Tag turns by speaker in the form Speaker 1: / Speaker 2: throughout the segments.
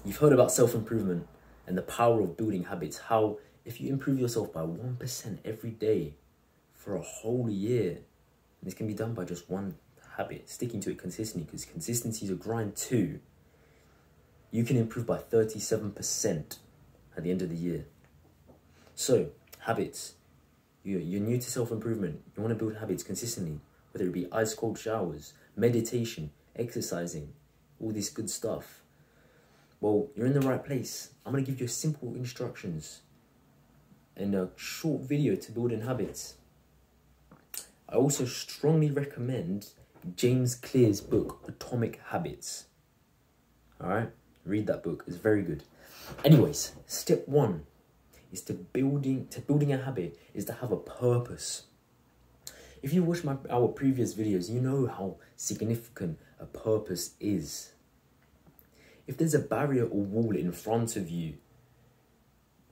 Speaker 1: You've heard about self-improvement and the power of building habits. How if you improve yourself by 1% every day for a whole year, and this can be done by just one habit, sticking to it consistently, because consistency is a grind too, you can improve by 37% at the end of the year. So, habits. You're new to self-improvement. You want to build habits consistently, whether it be ice cold showers, meditation, exercising, all this good stuff. Well, you're in the right place. I'm going to give you simple instructions and a short video to building habits. I also strongly recommend James Clear's book, Atomic Habits. Alright? Read that book. It's very good. Anyways, step 1 is to building a habit is to have a purpose. If you watch our previous videos, you know how significant a purpose is. If there's a barrier or wall in front of you,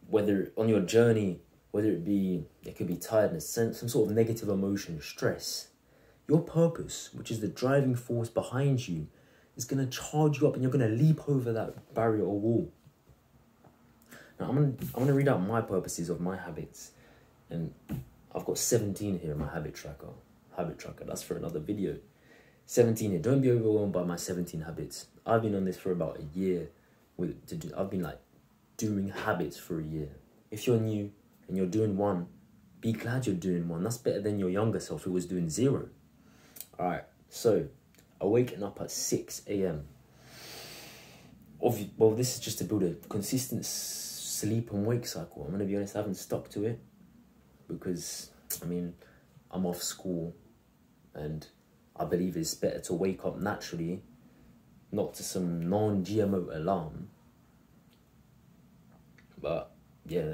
Speaker 1: whether on your journey, whether it could be tiredness, some sort of negative emotion, stress, your purpose, which is the driving force behind you, is going to charge you up and you're going to leap over that barrier or wall. Now, I'm going to read out my purposes of my habits. And I've got 17 here in my habit tracker. That's for another video. 17 here. Don't be overwhelmed by my 17 habits. I've been on this for about a year. I've been like doing habits for a year. If you're new and you're doing one, be glad you're doing one. That's better than your younger self who was doing 0. Alright, so waking up at 6 a.m. Well, this is just to build a consistent sleep and wake cycle. I'm going to be honest, I haven't stuck to it because, I mean, I'm off school and I believe it's better to wake up naturally, not to some non-GMO alarm. But yeah,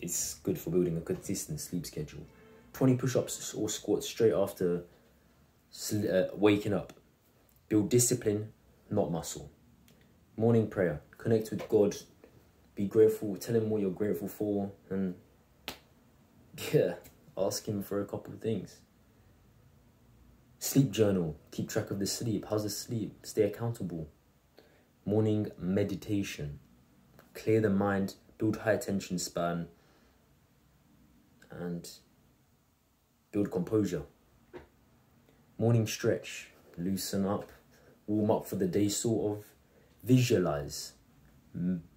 Speaker 1: it's good for building a consistent sleep schedule. 20 push-ups or squats straight after waking up. Build discipline, not muscle. Morning prayer. Connect with God. Be grateful. Tell him what you're grateful for. And yeah, ask him for a couple of things. Sleep journal. Keep track of the sleep. How's the sleep? Stay accountable. Morning meditation. Clear the mind. Build high attention span. And build composure. Morning stretch. Loosen up. Warm up for the day, sort of. Visualize.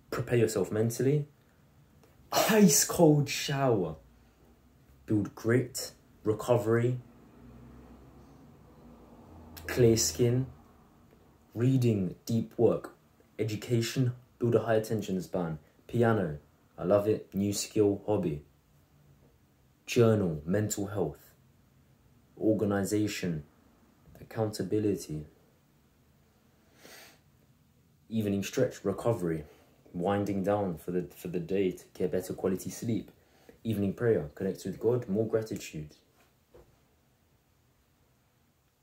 Speaker 1: Prepare yourself mentally. Ice cold shower. Build grit. Recovery. Clear skin. Reading, deep work. Education. Build a high attention span. Piano. I love it. New skill, hobby. Journal, mental health. Organization. Accountability. Evening stretch, recovery. Winding down for the day to get better quality sleep. Evening prayer, connect with God, more gratitude.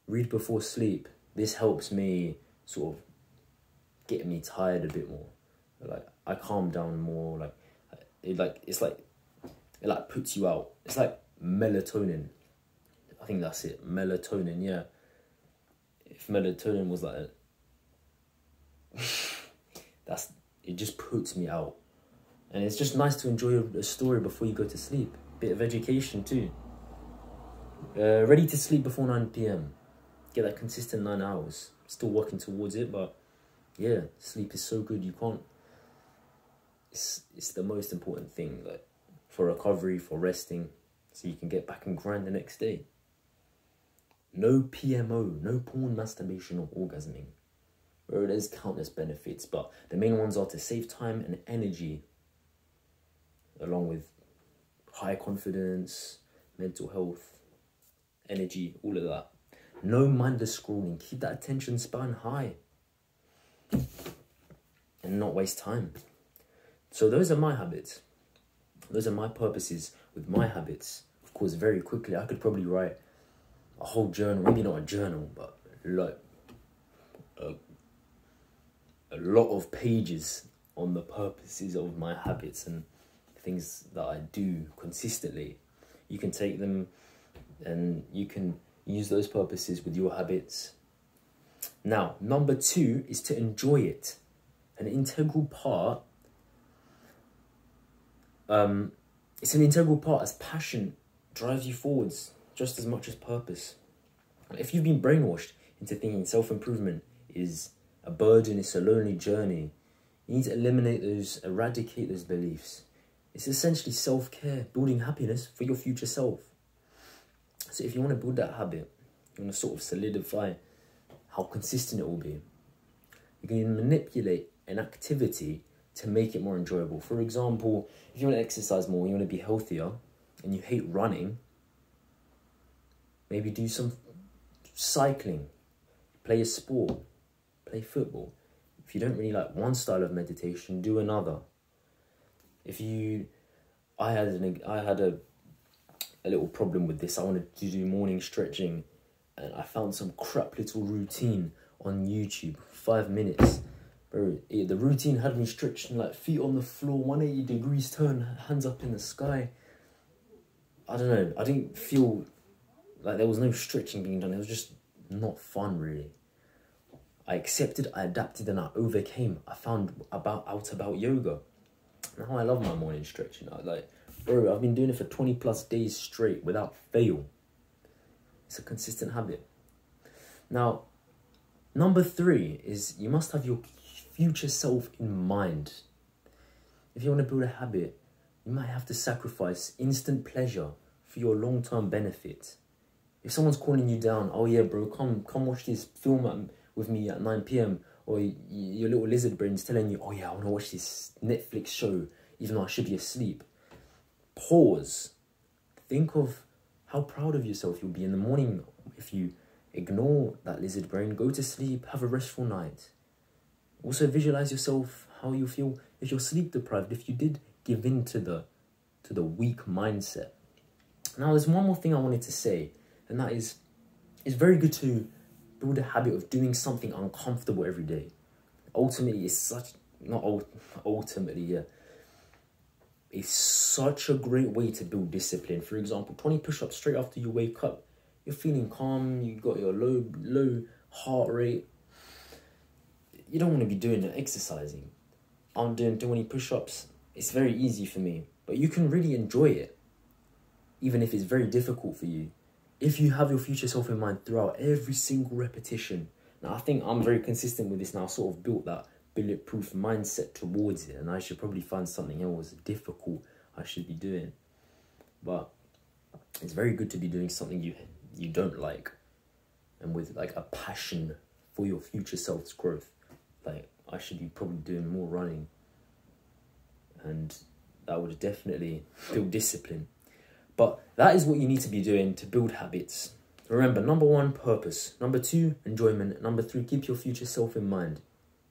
Speaker 1: Read before sleep. This helps me sort of get me tired a bit more. Like I calm down more. It puts you out. It's like melatonin. I think that's it. Melatonin, yeah. If melatonin was like it just puts me out. And it's just nice to enjoy a story before you go to sleep. Bit of education too. Ready to sleep before 9 p.m. Get that consistent 9 hours. Still working towards it, but yeah, sleep is so good. You can't. It's the most important thing, like for recovery, for resting, so you can get back and grind the next day. No PMO, no porn, masturbation, or orgasming. Well, there's countless benefits, but the main ones are to save time and energy, along with high confidence, mental health, energy, all of that. No mindless scrolling. Keep that attention span high and not waste time. So those are my habits. Those are my purposes with my habits. Of course, very quickly, I could probably write a whole journal. Maybe not a journal, but like a lot of pages on the purposes of my habits and things that I do consistently. You can take them and you can use those purposes with your habits. Now, number 2 is to enjoy it. an integral part. It's an integral part as passion drives you forwards just as much as purpose. If you've been brainwashed into thinking self-improvement is a burden, it's a lonely journey, you need to eradicate those beliefs. It's essentially self-care, building happiness for your future self. So if you want to build that habit, you want to sort of solidify how consistent it will be, you can manipulate an activity to make it more enjoyable. For example, if you want to exercise more, you want to be healthier, and you hate running, maybe do some cycling, play a sport, play football. If you don't really like one style of meditation, do another. I had a little problem with this. I wanted to do morning stretching, and I found some crap little routine on YouTube, 5 minutes. Bro, the routine had me stretching like feet on the floor, 180 degrees turn, hands up in the sky. I don't know, I didn't feel like there was no stretching being done. It was just not fun, really. I accepted, I adapted, and I overcame. I found out about yoga. Now I love my morning stretching. Bro, I've been doing it for 20 plus days straight without fail. It's a consistent habit. Now, number 3 is you must have your future self in mind. If you want to build a habit, you might have to sacrifice instant pleasure for your long-term benefit. If someone's calling you down, oh yeah, bro, come watch this film with me at 9 p.m. Or your little lizard brain's telling you, oh yeah, I want to watch this Netflix show, even though I should be asleep. Pause. Think of how proud of yourself you'll be in the morning if you ignore that lizard brain, go to sleep, have a restful night. Also visualize yourself, how you feel if you're sleep deprived, if you did give in to the weak mindset. Now, there's one more thing I wanted to say, and that is, it's very good to build a habit of doing something uncomfortable every day. Ultimately, it's such a great way to build discipline. For example, 20 push-ups straight after you wake up. You're feeling calm, you got your low heart rate. You don't want to be doing the exercising. I'm doing 20 push-ups. It's very easy for me, but you can really enjoy it, even if it's very difficult for you, if you have your future self in mind throughout every single repetition. Now, I think I'm very consistent with this now. I sort of built that bulletproof mindset towards it, and I should probably find something else difficult I should be doing. But it's very good to be doing something you don't like, and with like a passion for your future self's growth. Like, I should be probably doing more running, and that would definitely build discipline. But that is what you need to be doing to build habits. Remember, number 1, purpose. Number 2, enjoyment. Number 3, keep your future self in mind.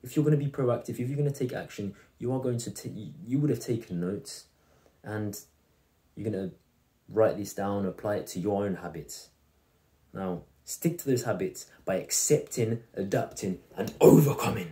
Speaker 1: If you're going to be proactive, if you're going to take action, you would have taken notes, and you're going to write this down, apply it to your own habits. Now, stick to those habits by accepting, adapting, and overcoming.